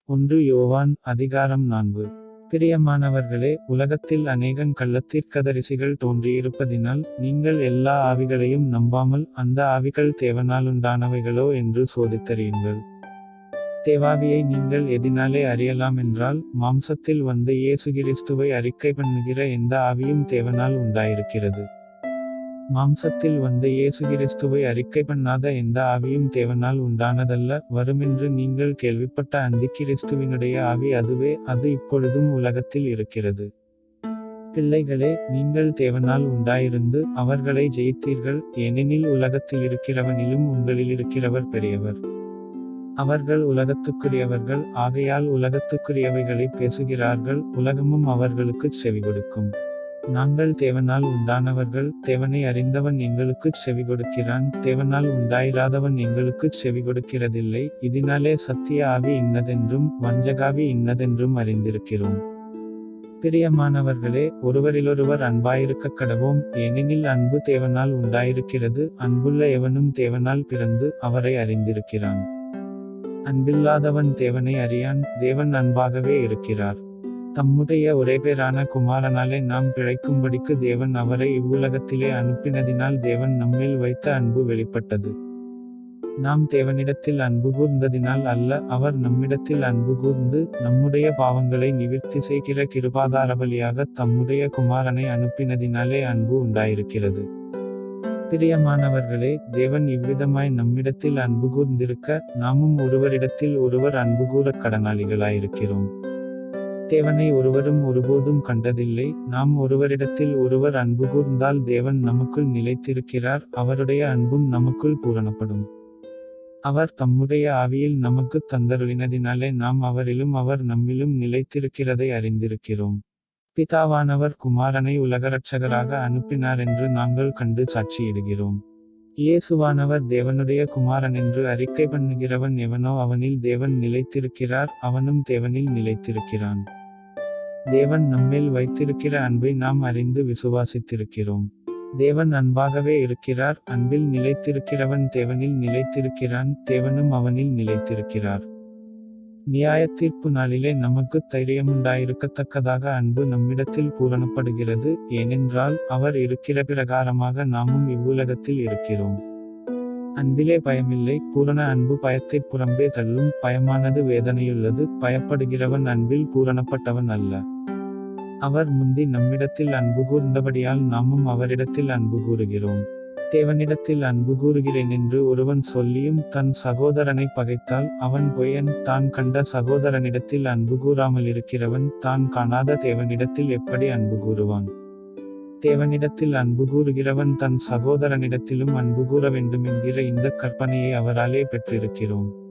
ஒன்று யோவான் அதிகாரம் 4. பிரியமானவர்களே, உலகத்தில் அநேகங் கள்ளத்தீர்க்கதரிசிகள் தோன்றியிருப்பதினால், நீங்கள் எல்லா ஆவிகளையும் நம்பாமல், அந்த ஆவிகள் தேவனாலுண்டானவைகளோ என்று சோதித்தறியுங்கள். தேவாவியை நீங்கள் எதினாலே அறியலாமென்றால், மாம்சத்தில் வந்த இயேசு கிறிஸ்துவை அறிக்கை பண்ணுகிற எந்த ஆவியும் தேவனால் உண்டாயிருக்கிறது. மாம்சத்தில் வந்த இயேசு கிறிஸ்துவை அறிக்கை பண்ணாத எந்த ஆவியும் தேவனால் உண்டானதல்ல. வருமென்று நீங்கள் கேள்விப்பட்ட அந்திக்கிறிஸ்துவினுடைய ஆவி அதுவே, அது இப்பொழுதும் உலகத்தில் இருக்கிறது. பிள்ளைகளே, நீங்கள் தேவனால் உண்டாயிருந்து அவர்களை ஜெயித்தீர்கள், ஏனெனில் உலகத்திலிருக்கிறவனிலும் உங்களிலிருக்கிறவர் பெரியவர். அவர்கள் உலகத்துக்குரியவர்கள், ஆகையால் உலகத்துக்குரியவைகளைப் பேசுகிறார்கள், உலகமும் அவர்களுக்குச் செவிகொடுக்கும். நாங்கள் தேவனால் உண்டானவர்கள், தேவனை அறிந்தவன் எங்களுக்குச் செவிகொடுக்கிறான், தேவனால் உண்டாயிராதவன் எங்களுக்குச் செவிகொடுக்கிறதில்லை. இதனாலே சத்திய ஆவி இன்னதென்றும், வஞ்சகாவி இன்னதென்றும் அறிந்திருக்கிறோம். பிரியமானவர்களே, ஒருவரிலொருவர் அன்பாயிருக்கக் கடவோம், ஏனெனில் அன்பு தேவனால் உண்டாயிருக்கிறது. அன்புள்ள எவனும் தேவனால் பிறந்து, அவரை அறிந்திருக்கிறான். அன்பில்லாதவன் தேவனை அறியான், தேவன் அன்பாகவே இருக்கிறார். தம்முடைய ஒரேபேறான குமாரனாலே நாம் பிழைக்கும்படிக்கு தேவன் அவரை இவ்வுலகத்திலே அனுப்பினதினால் தேவன் நம்மேல் வைத்த அன்பு வெளிப்பட்டது. நாம் தேவனிடத்தில் அன்பு கூர்ந்ததினால் அல்ல, அவர் நம்மிடத்தில் அன்பு கூர்ந்து, நம்முடைய பாவங்களை நிவிர்த்தி செய்கிற கிருபாதாரபலியாக தம்முடைய குமாரனை அனுப்பினதினாலே அன்பு உண்டாயிருக்கிறது. பிரியமானவர்களே, தேவன் இவ்விதமாய் நம்மிடத்தில் அன்பு கூர்ந்திருக்க, நாமும் ஒருவரிடத்தில் ஒருவர் அன்பு கூரக் கடனாளிகளாயிருக்கிறோம். தேவனை ஒருவரும் ஒருபோதும் கண்டதில்லை. நாம் ஒருவரிடத்தில் ஒருவர் அன்பு கூர்ந்தால் தேவன் நமக்குள் நிலைத்திருக்கிறார், அவருடைய அன்பும் நமக்குள் பூரணப்படும். அவர் தம்முடைய ஆவியில் நமக்குத் தந்தருளினதினாலே நாம் அவரிலும் அவர் நம்மிலும் நிலைத்திருக்கிறதை அறிந்திருக்கிறோம். பிதாவானவர் குமாரனை உலகரட்சகராக அனுப்பினாரென்று நாங்கள் கண்டு சாட்சியிடுகிறோம். இயேசுவானவர் தேவனுடைய குமாரனென்று அறிக்கை பண்ணுகிறவன் எவனோ அவனில் தேவன் நிலைத்திருக்கிறார், அவனும் தேவனில் நிலைத்திருக்கிறான். தேவன் நம்மேல் வைத்திருக்கிற அன்பை நாம் அறிந்து விசுவாசித்திருக்கிறோம். தேவன் அன்பாகவே இருக்கிறார், அன்பில் நிலைத்திருக்கிறவன் தேவனில் நிலைத்திருக்கிறான், தேவனும் அவனில் நிலைத்திருக்கிறார். நியாயத்தீர்ப்பு நாளிலே நமக்குத் தைரியமுண்டாயிருக்கத்தக்கதாக அன்பு நம்மிடத்தில் பூரணப்படுகிறது, ஏனென்றால் அவர் இருக்கிற பிரகாரமாக நாமும் இவ்வுலகத்தில் இருக்கிறோம். அன்பிலே பயமில்லை, பூரண அன்பு பயத்தைப் புறம்பே தள்ளும். பயமானது வேதனையுள்ளது, பயப்படுகிறவன் அன்பில் பூரணப்பட்டவன் அல்ல. அவர் முந்தி நம்மிடத்தில் அன்பு கூர்ந்தபடியால் நாமும் அவரிடத்தில் அன்பு கூறுகிறோம். தேவனிடத்தில் அன்பு கூறுகிறேனென்று ஒருவன் சொல்லியும் தன் சகோதரனை பகைத்தால் அவன் பொய்யன். தான் கண்ட சகோதரனிடத்தில் அன்பு கூறாமலிருக்கிறவன் தான் காணாத தேவனிடத்தில் எப்படி அன்பு கூறுவான்? தேவனிடத்தில் அன்பு கூறுகிறவன் தன் சகோதரனிடத்திலும் அன்பு கூற வேண்டுமென்கிற இந்தக் கற்பனையை அவராலே பெற்றிருக்கிறோம்.